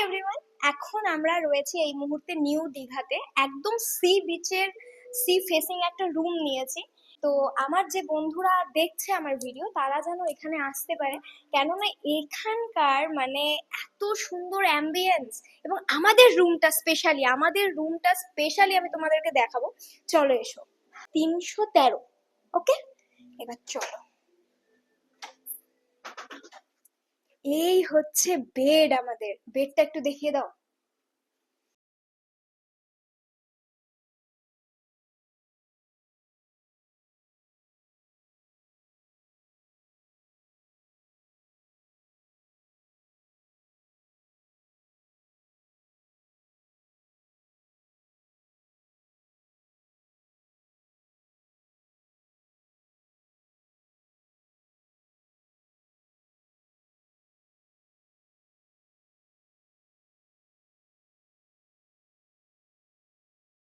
Everyone, এখন আমরা রয়েছি এই মুহূর্তে নিউ দীঘাতে, একদম সি বিচের সি ফেসিং একটা রুম নিয়েছি। তো আমার যে বন্ধুরা দেখছে আমার ভিডিও তারা যেন এখানে আসতে পারে, কেননা এখানকার মানে এত সুন্দর অ্যাম্বিয়েন্স। এবং আমাদের রুমটা স্পেশালি আমি তোমাদেরকে দেখাবো। চলো এসো। 313। ওকে, এবার চলো। এই হচ্ছে বেড, আমাদের বেডটা একটু দেখিয়ে দাও।